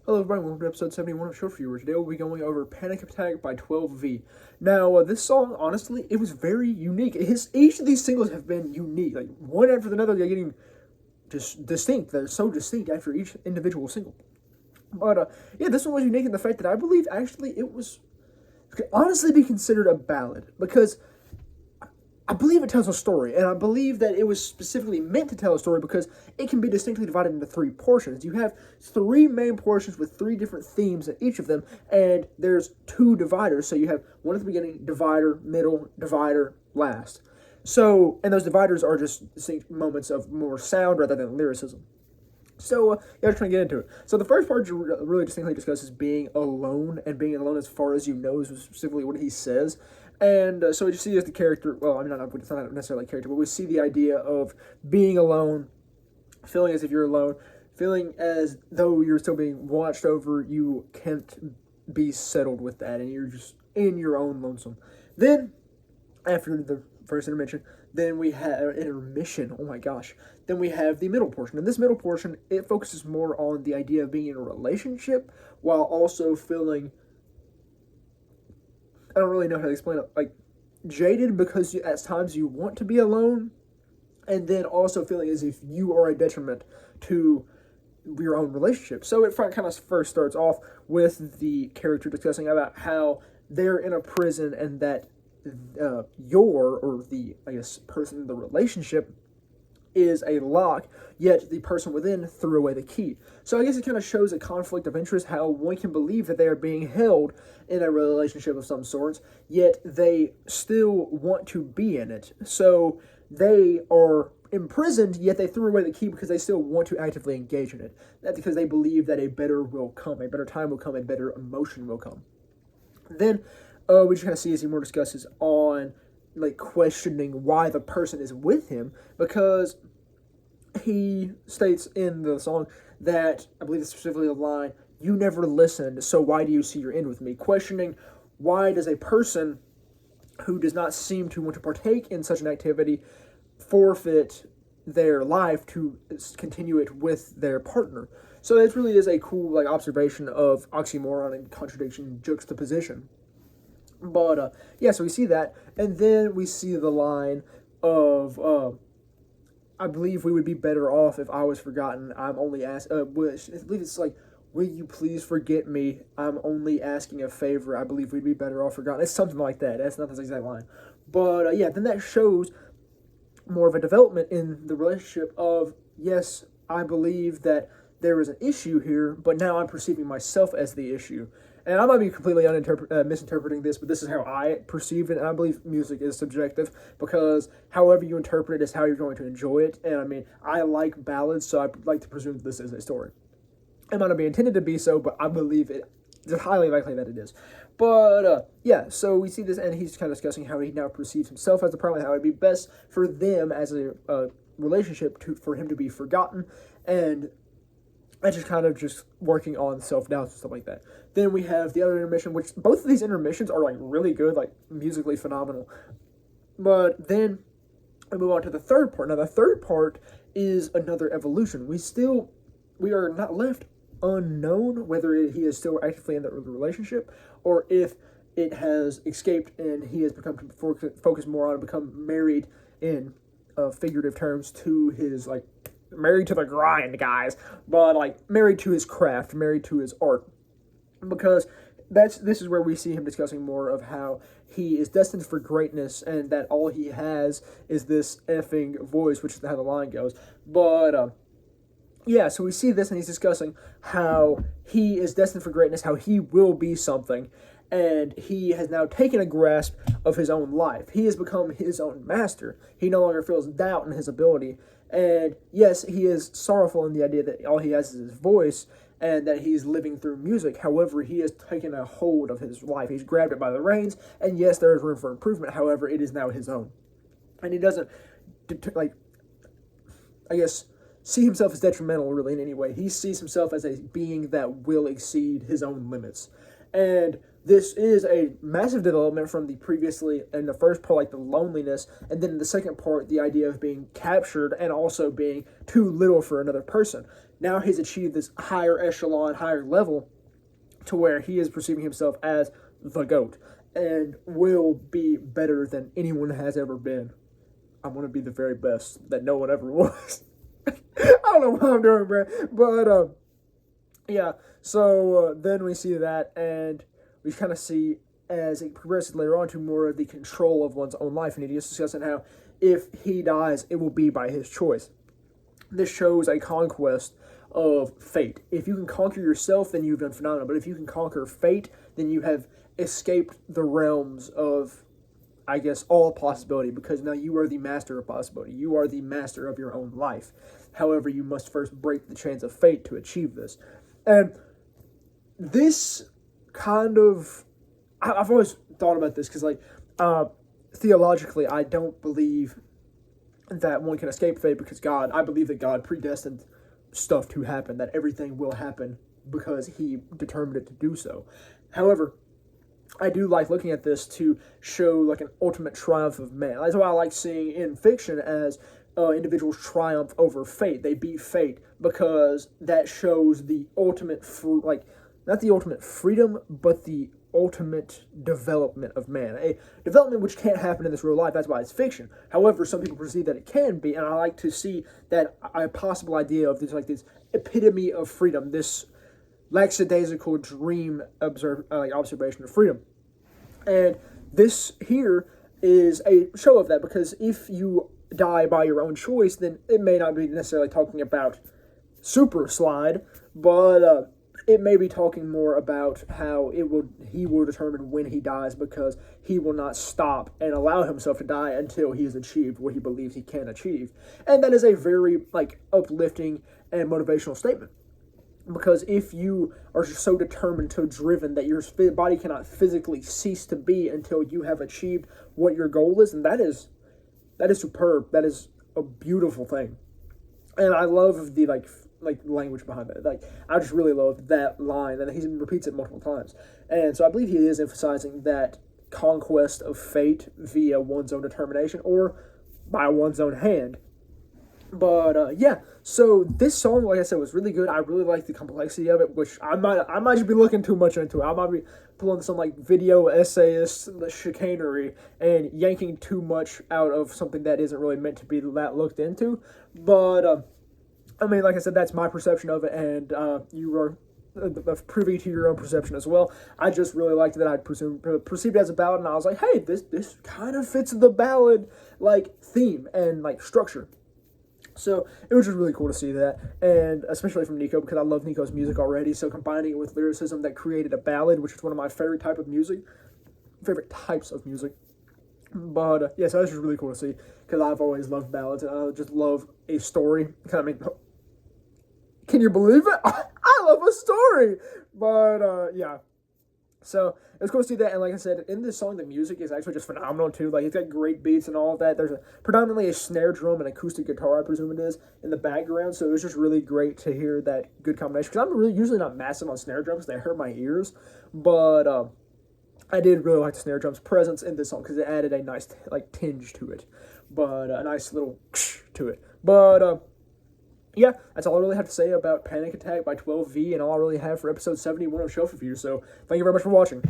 Hello everybody, welcome to episode 71 of Short Viewer. Today we'll be going over Panic Attack by 12V. Now, this song, honestly, it was very unique. Each of these singles have been unique. Like, one after another, they're getting just distinct. They're so distinct after each individual single. But, yeah, this one was unique in the fact that I believe, actually, it could honestly be considered a ballad. Because I believe it tells a story, and I believe that it was specifically meant to tell a story because it can be distinctly divided into three portions. You have three main portions with three different themes in each of them, and there's two dividers. So you have one at the beginning, divider, middle, divider, last. So, and those dividers are just distinct moments of more sound rather than lyricism. So, yeah, I'm trying to get into it. So, the first part really distinctly discusses being alone, and being alone as far as you know is specifically what he says. And so, we just see as the character, well, I mean, it's not necessarily a character, but we see the idea of being alone, feeling as if you're alone, feeling as though you're still being watched over. You can't be settled with that, and you're just in your own lonesome. Then, after the first intermission, then we have intermission. Oh my gosh. Then we have the middle portion. And this middle portion, it focuses more on the idea of being in a relationship while also feeling, I don't really know how to explain it, like jaded because at times you want to be alone, and then also feeling as if you are a detriment to your own relationship. So it kind of first starts off with the character discussing about how they're in a prison and that or the, I guess, person in the relationship is a lock, yet the person within threw away the key. So I guess it kind of shows a conflict of interest, how one can believe that they are being held in a relationship of some sorts, yet they still want to be in it. So they are imprisoned, yet they threw away the key because they still want to actively engage in it. That's because they believe that a better will come, a better time will come, a better emotion will come. Then we just kind of see as he more discusses on like questioning why the person is with him, because he states in the song that, I believe it's specifically the line, "You never listened, so why do you see your end with me?" Questioning why does a person who does not seem to want to partake in such an activity forfeit their life to continue it with their partner. So it really is a cool like observation of oxymoron and contradiction juxtaposition. But yeah, so we see that, and then we see the line of I believe we would be better off if I was forgotten. I'm only asking. I believe it's like, will you please forget me? I'm only asking a favor. I believe we'd be better off forgotten. It's something like that. That's not the exact line, but yeah, then that shows more of a development in the relationship of, yes, I believe that there is an issue here, but now I'm perceiving myself as the issue. And I might be completely misinterpreting this, but this is how I perceive it. And I believe music is subjective because however you interpret it is how you're going to enjoy it. And I mean, I like ballads, so I like to presume that this is a story. It might not be intended to be so, but I believe it. It's highly likely that it is. But yeah, so we see this, and he's kind of discussing how he now perceives himself as the problem, how it'd be best for them as a relationship for him to be forgotten, and just kind of just working on self-doubt and stuff like that. Then we have the other intermission, which both of these intermissions are like really good, like musically phenomenal. But then we move on to the third part. Now the third part is another evolution. We are not left unknown whether he is still actively in the relationship or if it has escaped and he has become to focus more on become married in figurative terms to his like married to the grind, guys, but like married to his craft, married to his art, because this is where we see him discussing more of how he is destined for greatness and that all he has is this effing voice, which is how the line goes. But yeah, so we see this, and he's discussing how he is destined for greatness, how he will be something, and he has now taken a grasp of his own life. He has become his own master. He no longer feels doubt in his ability, and yes, he is sorrowful in the idea that all he has is his voice, and that he's living through music. However, he has taken a hold of his life. He's grabbed it by the reins, and yes, there is room for improvement. However, it is now his own, and he doesn't, like, I guess, see himself as detrimental really in any way. He sees himself as a being that will exceed his own limits. And this is a massive development from the previously, in the first part, like the loneliness, and then in the second part, the idea of being captured and also being too little for another person. Now he's achieved this higher echelon, higher level, to where he is perceiving himself as the GOAT and will be better than anyone has ever been. I want to be the very best that no one ever was. I don't know what I'm doing, bro. But, yeah. So then we see that, and we kind of see as it progresses later on to more of the control of one's own life. And he is discussing how if he dies, it will be by his choice. This shows a conquest of fate. If you can conquer yourself, then you've done phenomenal. But if you can conquer fate, then you have escaped the realms of, I guess, all possibility, because now you are the master of possibility. You are the master of your own life. However, you must first break the chains of fate to achieve this. And this kind of, I've always thought about this because, like, theologically, I don't believe that one can escape fate because I believe that God predestined stuff to happen, that everything will happen because he determined it to do so. However, I do like looking at this to show like an ultimate triumph of man. That's why I like seeing in fiction as individuals triumph over fate. They beat fate because that shows the ultimate, not the ultimate freedom, but the ultimate development of man. A development which can't happen in this real life. That's why it's fiction. However, some people perceive that it can be, and I like to see that a possible idea of this, like this epitome of freedom, this lackadaisical dream observation of freedom. And this here is a show of that, because if you die by your own choice, then it may not be necessarily talking about Super Slide, but it may be talking more about how he will determine when he dies, because he will not stop and allow himself to die until he has achieved what he believes he can achieve. And that is a very uplifting and motivational statement. Because if you are so determined, so driven that your body cannot physically cease to be until you have achieved what your goal is, and that is superb. That is a beautiful thing. And I love the language behind it. I just really love that line, and he repeats it multiple times. And so I believe he is emphasizing that conquest of fate via one's own determination or by one's own hand. But yeah, so this song, like I said, was really good. I really like the complexity of it, which I might just be looking too much into it. I might be pulling some video essayist chicanery and yanking too much out of something that isn't really meant to be that looked into. But I mean, like I said, that's my perception of it, and you are privy to your own perception as well. I just really liked that I'd perceived it as a ballad, and I was like, hey, this kind of fits the ballad theme and structure. So it was just really cool to see that, and especially from Nico, because I love Nico's music already. So combining it with lyricism that created a ballad, which is one of my favorite types of music. But yeah, so that's just really cool to see, because I've always loved ballads, and I just love a story. I mean, can you believe it? I love a story. But yeah. So it was cool to see that, and like I said, in this song, the music is actually just phenomenal too. It's got great beats and all of that. There's predominantly a snare drum and acoustic guitar, I presume it is, in the background. So it was just really great to hear that good combination. Because I'm really usually not massive on snare drums; they hurt my ears. But I did really like the snare drum's presence in this song, because it added a nice tinge to it, but a nice little to it. But yeah, that's all I really have to say about Panic Attack by 12V, and all I really have for episode 71 of Shelf Review. So thank you very much for watching.